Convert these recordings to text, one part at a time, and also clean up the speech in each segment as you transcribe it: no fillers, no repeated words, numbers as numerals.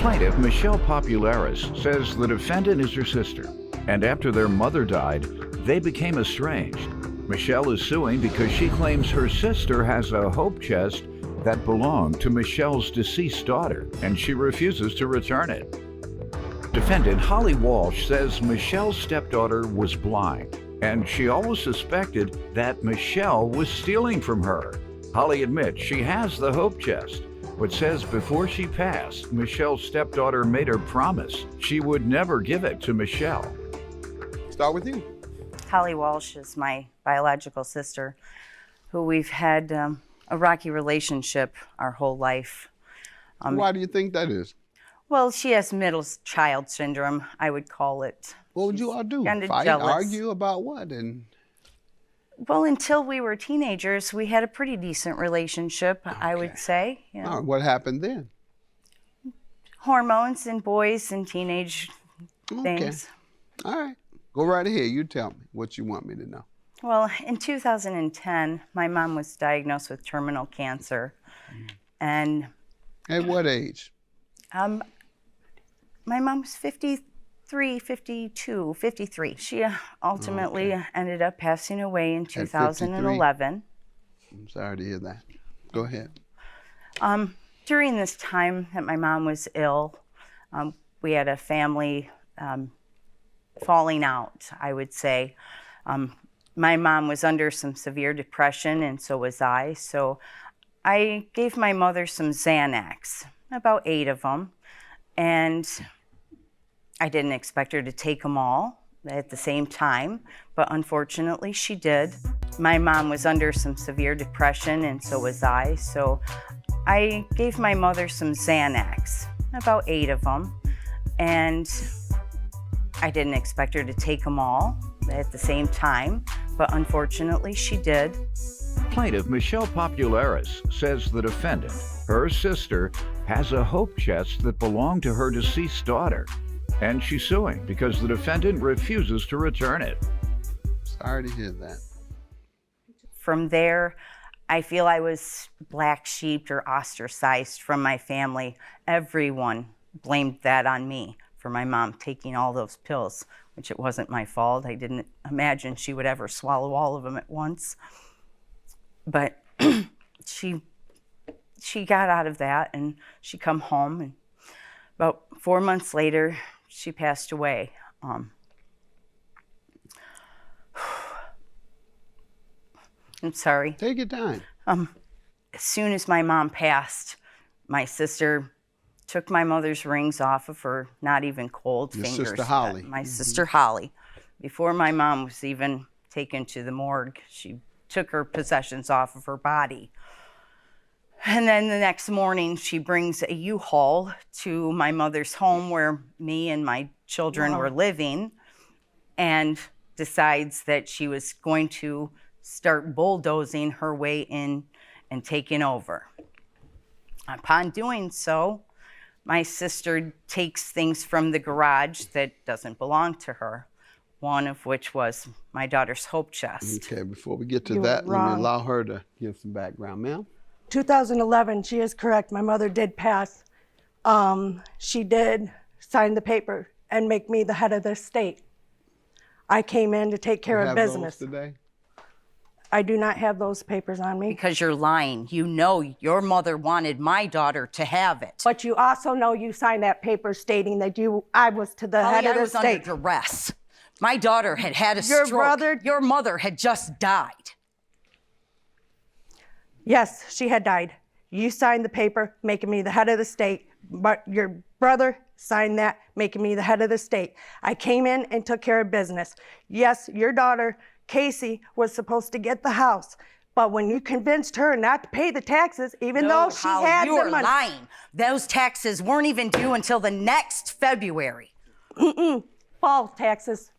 Plaintiff Michelle Popularis says the defendant is her sister, and after their mother died, they became estranged. Michelle is suing because she claims her sister has a hope chest that belonged to Michelle's deceased daughter, and she refuses to return it. Defendant Holly Walsh says Michelle's stepdaughter was blind, and she always suspected that Michelle was stealing from her. Holly admits she has the hope chest, but says before she passed, Michelle's stepdaughter made her promise she would never give it to Michelle. Start with you. Holly Walsh is my biological sister, who we've had a rocky relationship our whole life. Why do you think that is? Well, she has middle child syndrome, I would call it. What would you all do? Fight, jealous. argue about what? Well, until we were teenagers, we had a pretty decent relationship, okay. I would say. You know. All right, what happened then? Hormones and boys and teenage things. All right. Go right ahead. You tell me what you want me to know. Well, in 2010, my mom was diagnosed with terminal cancer. And at what age? My mom was 53, 52, 53. She ultimately ended up passing away in 2011. I'm sorry to hear that. Go ahead. During this time that my mom was ill, we had a family falling out, I would say. My mom was under some severe depression, and so was I. So I gave my mother some Xanax, about 8 of them, and I didn't expect her to take them all at the same time, but unfortunately she did. My mom was under some severe depression, and so was I. So I gave my mother some Xanax, about 8 of them, and I didn't expect her to take them all at the same time, but unfortunately she did. Plaintiff Michelle Popularis says the defendant, her sister, has a hope chest that belonged to her deceased daughter, and she's suing because the defendant refuses to return it. Sorry to hear that. From there, I feel I was black sheeped or ostracized from my family. Everyone blamed that on me for my mom taking all those pills, which it wasn't my fault. I didn't imagine she would ever swallow all of them at once. But she got out of that, and she come home, and about 4 months later, she passed away. I'm sorry. Take your time. As soon as my mom passed, my sister took my mother's rings off of her, not even cold fingers. Your sister Holly. My sister Holly. Before my mom was even taken to the morgue, she took her possessions off of her body. And then the next morning, she brings a U-Haul to my mother's home where me and my children were living, and decides that she was going to start bulldozing her way in and taking over. Upon doing so, my sister takes things from the garage that doesn't belong to her, one of which was my daughter's hope chest. Okay, before we get to that, let me allow her to give some background. Ma'am? 2011, she is correct. My mother did pass. She did sign the paper and make me the head of the estate. I came in to take care of business. Those today? I do not have those papers on me. Because you're lying. You know your mother wanted my daughter to have it. But you also know you signed that paper stating that I was to the head of the estate. I was under duress. My daughter had had a stroke. Your mother had just died. Yes, she had died. You signed the paper making me the head of the state, but your brother signed that making me the head of the state. I came in and took care of business. Yes, your daughter, Casey, was supposed to get the house, but when you convinced her not to pay the taxes, even though she had the money. You're lying. Those taxes weren't even due until the next February. Fall taxes.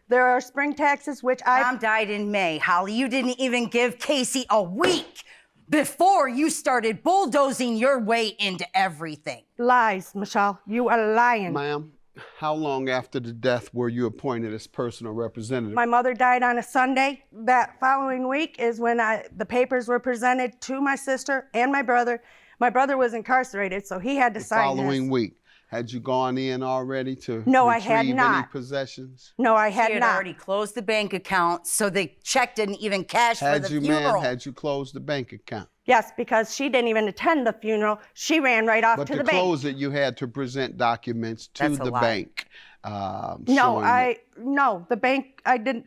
There are spring taxes, which Mom died in May, Holly. You didn't even give Casey a week before you started bulldozing your way into everything. Lies, Michelle. You are lying. Ma'am, how long after the death were you appointed as personal representative? My mother died on a Sunday. That following week is when the papers were presented to my sister and my brother. My brother was incarcerated, so he had to sign this. The following week. Had you gone in already to No, I retrieve had any not. possessions? No, I She had had not. already closed the bank account, so the check didn't even cash for Had the you, funeral. ma'am, had you closed the bank account? Yes, because she didn't even attend the funeral. She ran right off But to to the bank. close it, you had to present documents to That's a the lie. bank. No, showing that- no, the bank, I didn't.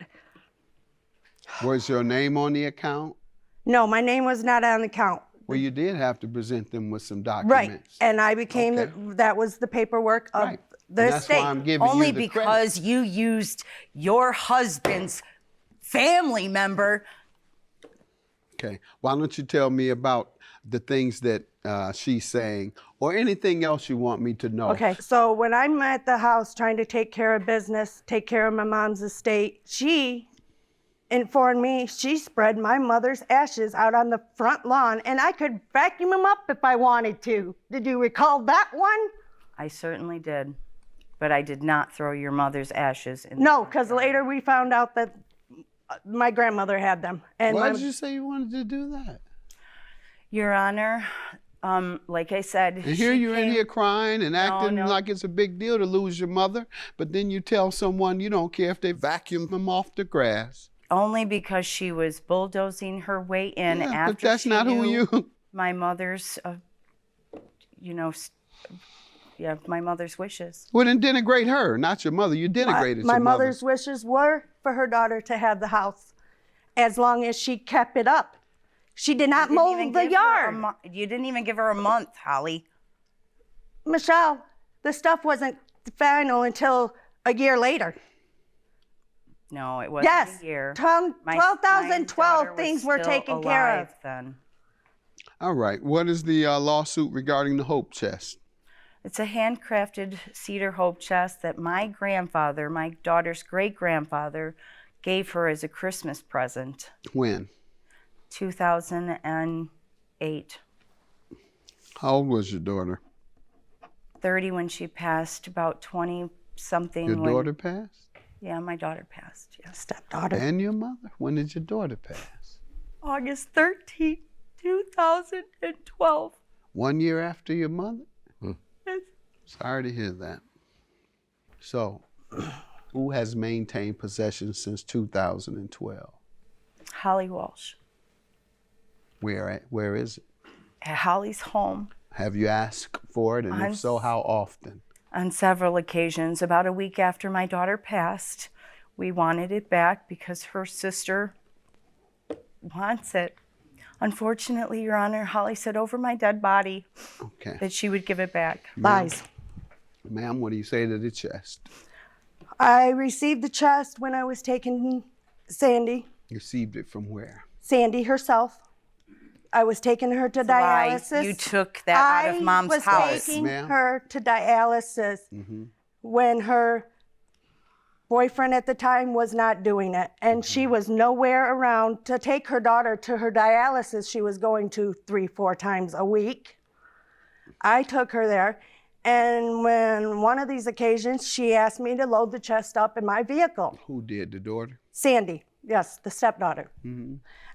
Was your name on the account? No, my name was not on the account. Well, you did have to present them with some Right, documents. and I became, Okay. that was the paperwork of Right. the And that's estate. why I'm giving Only you the because credit. you used your husband's family member. Okay. Why don't you tell me about the things that she's saying or anything else you want me to know? Okay, so when I'm at the house trying to take care of business, take care of my mom's estate, she informed me she spread my mother's ashes out on the front lawn and I could vacuum them up if I wanted to. Did you recall that one? I certainly did, but I did not throw your mother's ashes in. No, because later we found out that my grandmother had them. And Why my- did you say you wanted to do that? Your Honor, like I said. And here she you're in came- here crying and acting no. like it's a big deal to lose your mother, but then you tell someone you don't care if they vacuum them off the grass. Only because she was bulldozing her way in Yeah, after but that's she not who knew you. my mother's, my mother's wishes. Well, then denigrate her, not your mother. You denigrated my your mother. mother's wishes were for her daughter to have the house as long as she kept it up. She did not Didn't even mow the give her a yard. you didn't even give her a month, Holly. Michelle, the stuff wasn't final until a year later. No, it wasn't Yes, a year. 2012 daughter things was were still taken care of. alive then. All right. What is the lawsuit regarding the Hope Chest? It's a handcrafted cedar hope chest that my grandfather, my daughter's great-grandfather, gave her as a Christmas present, When? 2008. How old was your daughter? 30 when she passed, about 20-something. Your when, daughter passed? Yeah, my daughter passed, yes. Stepdaughter. And your mother? When did your daughter pass? August 13, 2012. 1 year after your mother? Yes. Sorry to hear that. So, who has maintained possession since 2012? Holly Walsh. Where is it? At Holly's home Have you asked for it? And if so, how often? on several occasions. About a week after my daughter passed, we wanted it back because her sister wants it. Unfortunately, Your Honor, Holly said over my dead body Okay. that she would give it back. Lies. Ma'am, what do you say to the chest? I received the chest when I was taking You received it from where? Sandy herself. I was taking her to Why dialysis. you took that out of Mom's I was house. taking Ma'am? her to dialysis when her boyfriend at the time was not doing it. And she was nowhere around to take her daughter to her dialysis. She was going to 3-4 times a week. I took her there. And when one of these occasions, she asked me to load the chest up in my vehicle. Who did, the daughter? Sandy, yes, the stepdaughter.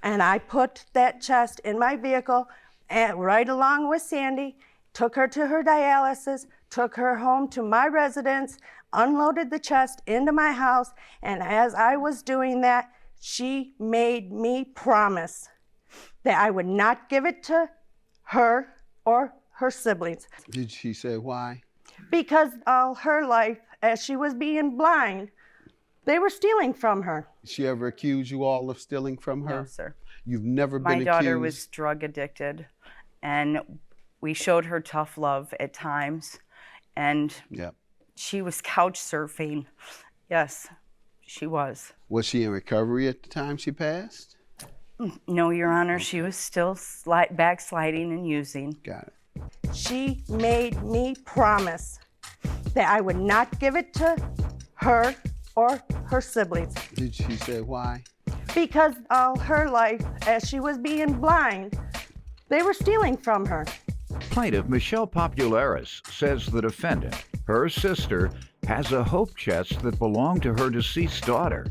And I put that chest in my vehicle and right along with Sandy, took her to her dialysis, took her home to my residence, unloaded the chest into my house. And as I was doing that, she made me promise that I would not give it to her or her siblings. Did she say why? Because all her life, as she was being blind, they were stealing from her. Did she ever accuse you all of stealing from her? No, sir. You've never been My daughter accused? was drug addicted, and we showed her tough love at times, and Yep. she was couch surfing. Yes, she was. Was she in recovery at the time she passed? No, Your Honor, she was still backsliding and using. Got it. She made me promise that I would not give it to her or her siblings. Did she say why? Because all her life, as she was being blind, they were stealing from her. Plaintiff Michelle Popularis says the defendant, her sister, has a hope chest that belonged to her deceased daughter,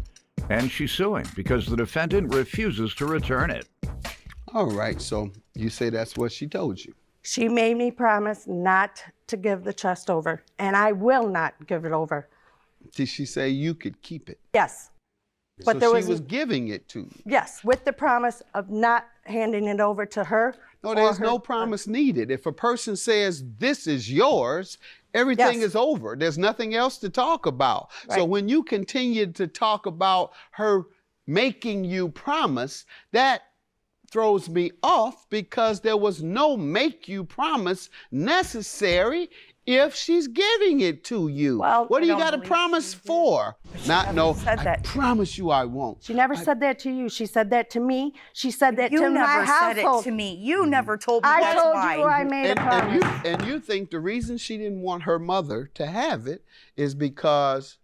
and she's suing because the defendant refuses to return it. All right, so you say that's what she told you. She made me promise not to give the chest over, and I will not give it over. Did she say you could keep it? Yes. But So there she was giving it to you. yes, with the promise of not handing it over to her. No, there's no promise needed. If a person says this is yours, everything Yes. is over. There's nothing else to talk about. So Right. when you continue to talk about her making you promise, that throws me off because there was no make you promise necessary if she's giving it to you. Well, what do I you don't got to believe promise she did. for? Not no. said I that. promise you I won't. She never said that to you. She said that to me. She said that You to my never said household. it to me. You never told me I that's told why. you I made a promise. And you think the reason she didn't want her mother to have it is because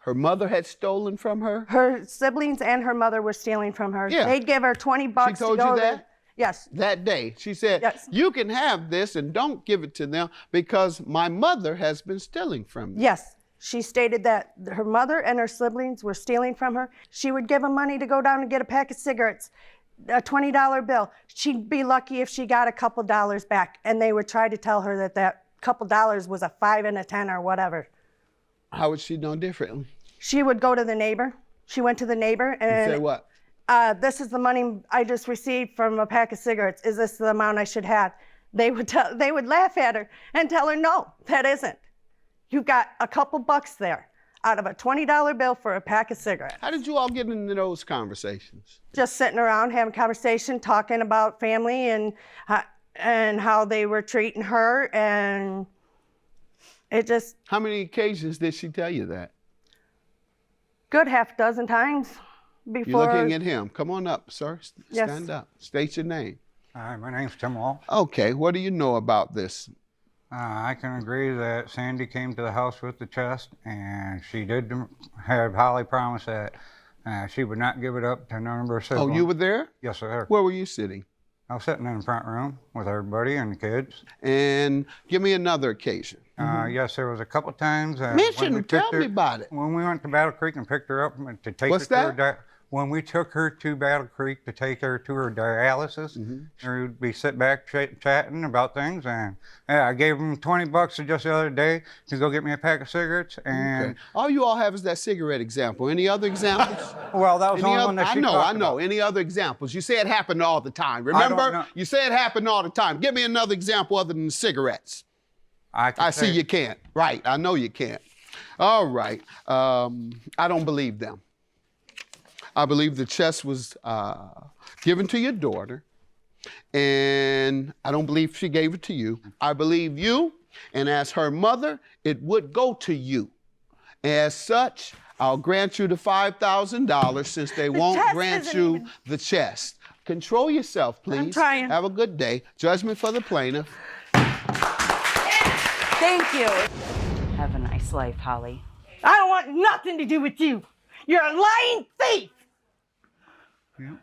her mother had stolen from her? Her siblings and her mother were stealing from her. Yeah. They'd give her $20 She told to go you that? Yes. That day, she said, Yes. you can have this and don't give it to them because my mother has been stealing from me. Yes. She stated that her mother and her siblings were stealing from her. She would give them money to go down and get a pack of cigarettes, a $20 bill. She'd be lucky if she got a couple dollars back. And they would try to tell her that that couple dollars was a 5 and a 10 or whatever. How would she know differently? She would go to the neighbor. She went to the neighbor And and say what? this is the money I just received from a pack of cigarettes. Is this the amount I should have? They would laugh at her and tell her, no, that isn't. You've got a couple bucks there out of a $20 bill for a pack of cigarettes. How did you all get into those conversations? Just sitting around having conversation, talking about family and how they were treating her, and it just How many occasions did she tell you that? good half dozen times before. You're looking at him. Come on up, sir. Yes. Stand up. State your name. Hi, my name's Tim Wall. Okay, what do you know about this? I can agree that Sandy came to the house with the chest, and she did have Holly promise that she would not give it up to none of her Oh, siblings. you were there? Yes, sir. Where were you sitting? I was sitting in the front room with everybody and the kids. And give me another occasion. Yes, there was a couple times. Mention, tell me about it. When we went to Battle Creek and picked her up to take What's her to that? when we took her to Battle Creek to take her to her dialysis, we would be sit back chatting about things, and I gave them $20 just the other day to go get me a pack of cigarettes, and Okay. All you all have is that cigarette example. Any other examples? well, that was the Any only other, one that I she know. talked about. Any other examples? You say it happened all the time. don't Remember? know. You say it happened all the time. Give me another example other than cigarettes. I see you can't. Right. I know you can't. All right. I don't believe them. I believe the chest was given to your daughter, and I don't believe she gave it to you. I believe you, and as her mother, it would go to you. As such, I'll grant you the $5,000 since they won't chest grant isn't you even- the chest. Control yourself, please. trying. Have a good day. Judgment for the plaintiff. Thank you. Have a nice life, Holly. I don't want nothing to do with you. You're a lying thief. Yeah.